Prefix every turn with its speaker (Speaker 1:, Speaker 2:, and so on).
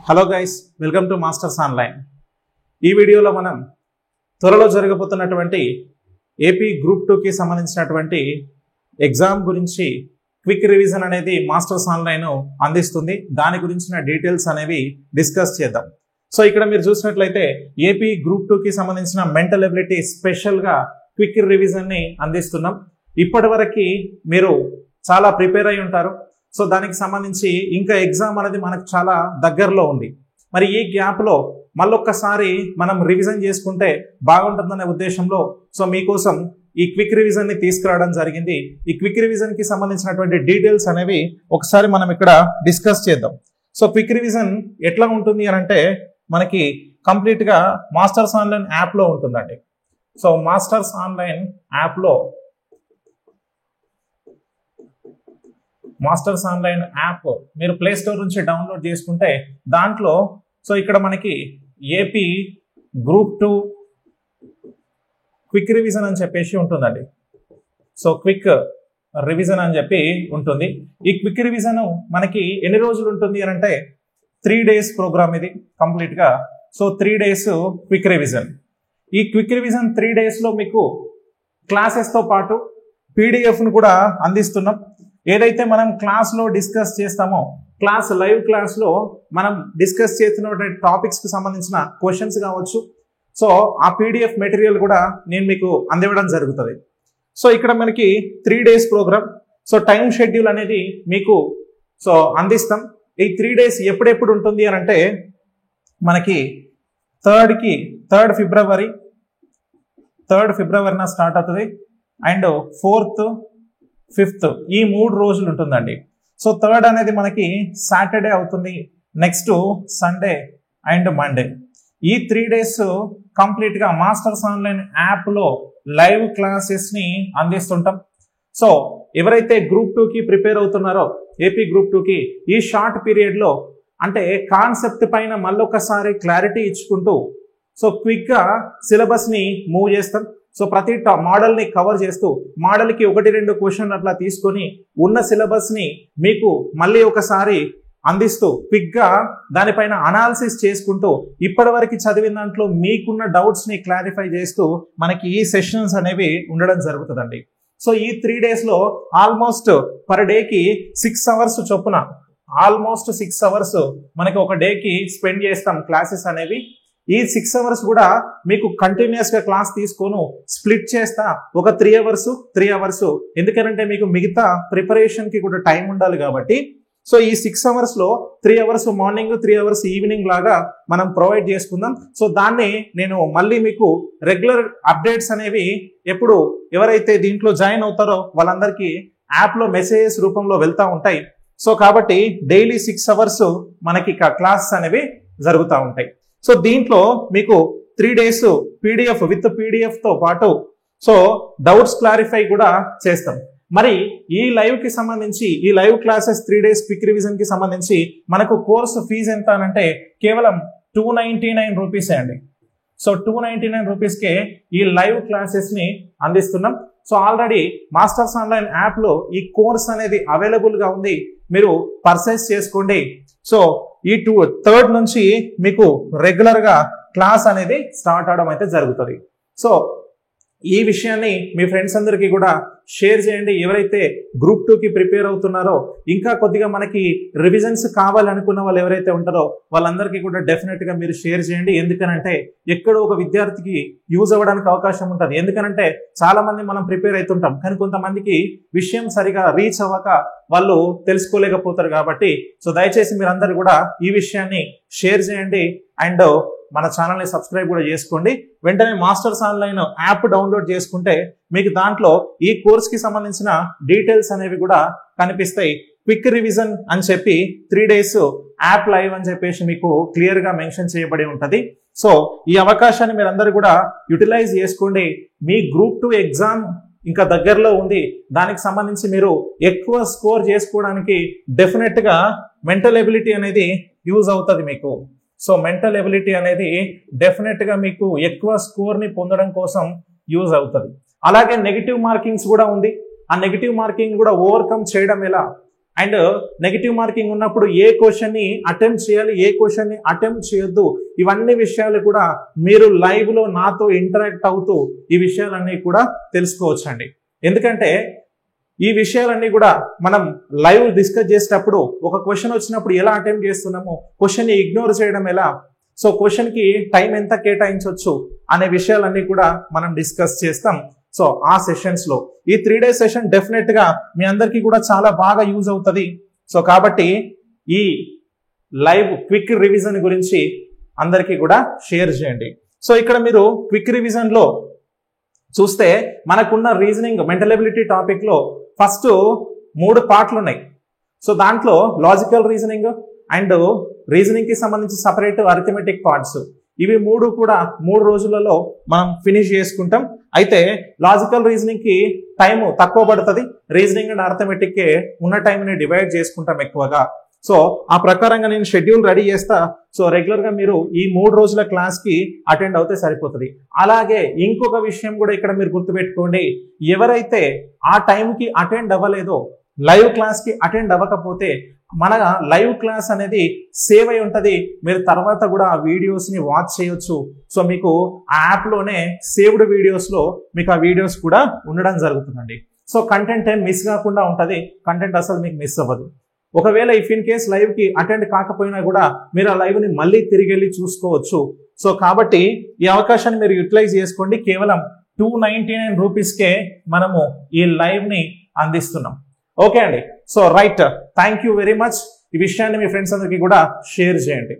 Speaker 1: Hello guys, welcome to masters online. ఈ వీడియోలో మనం త్వరలో జరగబోతున్నటువంటి ఏపీ గ్రూప్ 2కి సంబంధించినటువంటి ఎగ్జామ్ గురించి క్విక్ రివిజన్ అనేది మాస్టర్స్ ఆన్లైన్ అందిస్తుంది. దాని గురించిన డీటెయిల్స్ అనేవి డిస్కస్ చేద్దాం. సో ఇక్కడ మీరు చూసినట్లయితే ఏపీ గ్రూప్ 2కి సంబంధించిన మెంటల్ ఎబిలిటీ స్పెషల్గా క్విక్ రివిజన్ని అందిస్తున్నాం. ఇప్పటి వరకు మీరు చాలా ప్రిపేర్ అయి ఉంటారు. సో దానికి సంబంధించి ఇంకా ఎగ్జామ్ అనేది మనకు చాలా దగ్గరలో ఉంది. మరి ఈ గ్యాప్లో మళ్ళొక్కసారి మనం రివిజన్ చేసుకుంటే బాగుంటుందనే ఉద్దేశంలో సో మీకోసం ఈ క్విక్ రివిజన్ని తీసుకురావడం జరిగింది. ఈ క్విక్ రివిజన్కి సంబంధించినటువంటి డీటెయిల్స్ అనేవి ఒకసారి మనం ఇక్కడ డిస్కస్ చేద్దాం. సో క్విక్ రివిజన్ ఎట్లా ఉంటుంది అని అంటే మనకి కంప్లీట్గా మాస్టర్స్ ఆన్లైన్ యాప్లో ఉంటుందండి. సో మాస్టర్స్ ఆన్లైన్ యాప్లో మాస్టర్స్ ఆన్లైన్ యాప్ మీరు ప్లే స్టోర్ నుంచి డౌన్లోడ్ చేసుకుంటే దాంట్లో సో ఇక్కడ మనకి ఏపీ గ్రూప్ 2 క్విక్ రివిజన్ అని చెప్పేసి ఉంటుందండి. సో క్విక్ రివిజన్ అని చెప్పి ఉంటుంది. ఈ క్విక్ రివిజన్ మనకి ఎన్ని రోజులు ఉంటుంది అని అంటే 3 days ప్రోగ్రామ్ ఇది కంప్లీట్గా. So 3 days quick revision. ఈ క్విక్ రివిజన్ 3 daysలో మీకు క్లాసెస్తో పాటు పీడిఎఫ్ను కూడా అందిస్తున్నాం. ఏదైతే మనం క్లాస్లో డిస్కస్ చేస్తామో లైవ్ క్లాస్లో మనం డిస్కస్ చేస్తున్నటువంటి టాపిక్స్కి సంబంధించిన క్వశ్చన్స్ కావచ్చు. సో ఆ పీడిఎఫ్ మెటీరియల్ కూడా నేను మీకు అందివ్వడం జరుగుతుంది. సో ఇక్కడ మనకి 3 days programme. So time schedule అనేది మీకు సో అందిస్తాం. ఈ 3 days ఎప్పుడెప్పుడు ఉంటుంది అని అంటే మనకి 3rd ఫిబ్రవరిన స్టార్ట్ అవుతుంది అండ్ 4th 5th ఈ 3 రోజులు ఉంటుందండి. సో 3rd అనేది మనకి సాటర్డే అవుతుంది, నెక్స్ట్ సండే అండ్ మండే. ఈ 3 days కంప్లీట్గా మాస్టర్స్ ఆన్లైన్ యాప్లో లైవ్ క్లాసెస్ని అందిస్తుంటాం. సో ఎవరైతే గ్రూప్ 2కి ప్రిపేర్ అవుతున్నారో ఏపీ గ్రూప్ 2కి ఈ షార్ట్ పీరియడ్లో అంటే కాన్సెప్ట్ పైన మళ్ళొకసారి క్లారిటీ ఇచ్చుకుంటూ సో క్విక్గా సిలబస్ని మూవ్ చేస్తాం. సో ప్రతి మోడల్ని కవర్ చేస్తూ మోడల్కి 1-2 క్వశ్చన్లు అట్లా తీసుకొని ఉన్న సిలబస్ని మీకు మళ్ళీ ఒకసారి అందిస్తూ క్విక్గా దానిపైన అనాలిసిస్ చేసుకుంటూ ఇప్పటివరకు చదివిన దాంట్లో మీకున్న డౌట్స్ని క్లారిఫై చేస్తూ మనకి ఈ సెషన్స్ అనేవి ఉండడం జరుగుతుందండి. సో ఈ 3 daysలో ఆల్మోస్ట్ పర్ డేకి 6 hours చొప్పున ఆల్మోస్ట్ 6 hours మనకి ఒక డేకి స్పెండ్ చేస్తాం క్లాసెస్ అనేవి. ఈ 6 hours కూడా మీకు కంటిన్యూస్గా క్లాస్ తీసుకొని స్ప్లిట్ చేస్తా ఒక 3 hours ఎందుకంటే మీకు మిగతా ప్రిపరేషన్కి కూడా టైం ఉండాలి కాబట్టి. సో ఈ 6 hoursలో 3 hours మార్నింగ్ 3 hours ఈవినింగ్ లాగా మనం ప్రొవైడ్ చేసుకుందాం. సో దాన్ని నేను మళ్ళీ మీకు రెగ్యులర్ అప్డేట్స్ అనేవి ఎప్పుడు ఎవరైతే దీంట్లో జాయిన్ అవుతారో వాళ్ళందరికీ యాప్లో మెసేజెస్ రూపంలో వెళ్తూ ఉంటాయి. సో కాబట్టి డైలీ 6 hours మనకి క్లాస్ అనేవి జరుగుతూ ఉంటాయి. సో దీంట్లో మీకు 3 days పీడిఎఫ్ విత్ పీడిఎఫ్తో పాటు సో డౌట్స్ క్లారిఫై కూడా చేస్తాం. మరి ఈ లైవ్కి సంబంధించి ఈ లైవ్ క్లాసెస్ 3 days క్విక్ రివిజన్కి సంబంధించి మనకు కోర్సు ఫీజు ఎంత అనంటే కేవలం 299 రూపీసే అండి. సో 299 రూపీస్కే ఈ లైవ్ క్లాసెస్ని అందిస్తున్నాం. సో ఆల్రెడీ మాస్టర్స్ ఆన్లైన్ యాప్లో ఈ కోర్స్ అనేది అవైలబుల్గా ఉంది, మీరు పర్చేస్ చేసుకోండి. సో ఈ 3rd నుంచి మీకు రెగ్యులర్గా క్లాస్ అనేది స్టార్ట్ అవడం అయితే జరుగుతుంది. సో ఈ విషయాన్ని మీ ఫ్రెండ్స్ అందరికీ కూడా షేర్ చేయండి. ఎవరైతే గ్రూప్ 2కి ప్రిపేర్ అవుతున్నారో ఇంకా కొద్దిగా మనకి రివిజన్స్ కావాలనుకున్న వాళ్ళు ఎవరైతే ఉంటారో వాళ్ళందరికీ కూడా డెఫినెట్గా మీరు షేర్ చేయండి. ఎందుకనంటే ఎక్కడో ఒక విద్యార్థికి యూజ్ అవ్వడానికి అవకాశం ఉంటుంది. ఎందుకనంటే చాలా మంది మనం ప్రిపేర్ అవుతుంటాం కానీ కొంతమందికి విషయం సరిగా రీచ్ అవ్వక వాళ్ళు తెలుసుకోలేకపోతారు. కాబట్టి సో దయచేసి మీరందరూ కూడా ఈ విషయాన్ని షేర్ చేయండి అండ్ మన ఛానల్ని సబ్స్క్రైబ్ కూడా చేసుకోండి. వెంటనే మాస్టర్స్ ఆన్లైన్ యాప్ డౌన్లోడ్ చేసుకుంటే మీకు దాంట్లో ఈ కోర్స్కి సంబంధించిన డీటెయిల్స్ అనేవి కూడా కనిపిస్తాయి. క్విక్ రివిజన్ అని చెప్పి 3 days యాప్ లైవ్ అని చెప్పేసి మీకు క్లియర్గా మెన్షన్ చేయబడి ఉంటుంది. సో ఈ అవకాశాన్ని మీరందరూ కూడా యూటిలైజ్ చేసుకోండి. మీ గ్రూప్ 2 ఎగ్జామ్ ఇంకా దగ్గరలో ఉంది, దానికి సంబంధించి మీరు ఎక్కువ స్కోర్ చేసుకోవడానికి డెఫినెట్గా మెంటల్ ఎబిలిటీ అనేది యూజ్ అవుతుంది మీకు. సో మెంటల్ ఎబిలిటీ అనేది డెఫినెట్గా మీకు ఎక్కువ స్కోర్ని పొందడం కోసం యూజ్ అవుతుంది. అలాగే నెగిటివ్ మార్కింగ్స్ కూడా ఉంది. ఆ నెగిటివ్ మార్కింగ్ కూడా ఓవర్కమ్ చేయడం ఎలా, అండ్ నెగిటివ్ మార్కింగ్ ఉన్నప్పుడు ఏ క్వశ్చన్ ని అటెంప్ట్ చేయాలి, ఏ క్వశ్చన్ ని అటెంప్ట్ చేయొద్దు, ఇవన్నీ విషయాలు కూడా మీరు లైవ్ లో నాతో ఇంటరాక్ట్ అవుతూ ఈ విషయాలన్నీ కూడా తెలుసుకోవచ్చండి. ఎందుకంటే ఈ విషయాలన్నీ కూడా మనం లైవ్ డిస్కస్ చేసేటప్పుడు ఒక క్వశ్చన్ వచ్చినప్పుడు ఎలా అటెంప్ట్ చేస్తున్నాము, క్వశ్చన్ ని ఇగ్నోర్ చేయడం ఎలా, సో క్వశ్చన్ కి టైం ఎంత కేటాయించవచ్చు అనే విషయాలన్నీ కూడా మనం డిస్కస్ చేస్తాం. సో ఆ సెషన్స్ లో ఈ 3 days సెషన్ డెఫినెట్ గా మీ అందరికీ కూడా చాలా బాగా యూజ్ అవుతుంది. సో కాబట్టి ఈ లైవ్ క్విక్ రివిజన్ గురించి అందరికీ కూడా షేర్ చేయండి. సో ఇక్కడ మీరు క్విక్ రివిజన్ లో చూస్తే మనకున్న రీజనింగ్ మెంటల్ ఎబిలిటీ టాపిక్ లో ఫస్ట్ 3 పార్ట్లు ఉన్నాయి. సో దాంట్లో లాజికల్ రీజనింగ్ అండ్ రీజనింగ్ కి సంబంధించి సపరేట్ అరిథమెటిక్ పార్ట్స్, ఇవి 3 కూడా 3 రోజులలో మనం ఫినిష్ చేసుకుంటాం. అయితే లాజికల్ రీజనింగ్ కి టైం తక్కువ పడుతుంది, రీజనింగ్ అండ్ అరిథమెటిక్ కి ఉన్న టైంని డివైడ్ చేసుకుంటాం ఎక్కువగా. సో ఆ ప్రకారంగా నేను షెడ్యూల్ రెడీ చేస్తా. సో రెగ్యులర్ గా మీరు ఈ 3 రోజుల క్లాస్ కి అటెండ్ అవుతే సరిపోతుంది. అలాగే ఇంకొక విషయం కూడా ఇక్కడ మీరు గుర్తుపెట్టుకోండి, ఎవరైతే ఆ టైంకి అటెండ్ అవ్వలేదో, లైవ్ క్లాస్ కి అటెండ్ అవ్వకపోతే మన లైవ్ క్లాస్ అనేది సేవ్ అయి ఉంటది, మీరు తర్వాత కూడా ఆ వీడియోస్ ని వాచ్ చేయొచ్చు. సో మీకు ఆ యాప్ లోనే సేవ్డ్ వీడియోస్ లో మీకు ఆ వీడియోస్ కూడా ఉండడం జరుగుతుందండి. సో కంటెంట్ ఏం మిస్ కాకుండా ఉంటది, కంటెంట్ అసలు మీకు మిస్ అవ్వదు. ఒకవేళ ఇఫ్ ఇన్ కేస్ లైవ్ కి అటెండ్ కాకపోయినా కూడా మీరు ఆ లైవ్ ని మళ్ళీ తిరిగి వెళ్ళి చూసుకోవచ్చు. సో కాబట్టి ఈ అవకాశాన్ని మీరు యూటిలైజ్ చేసుకోండి. కేవలం 299 రూపీస్కే మనము ఈ లైవ్ ని అందిస్తున్నాం. ఓకే అండి. So right, thank you very much. ఈ విషయాన్ని మీ ఫ్రెండ్స్ అందరికీ కూడా షేర్ చేయండి.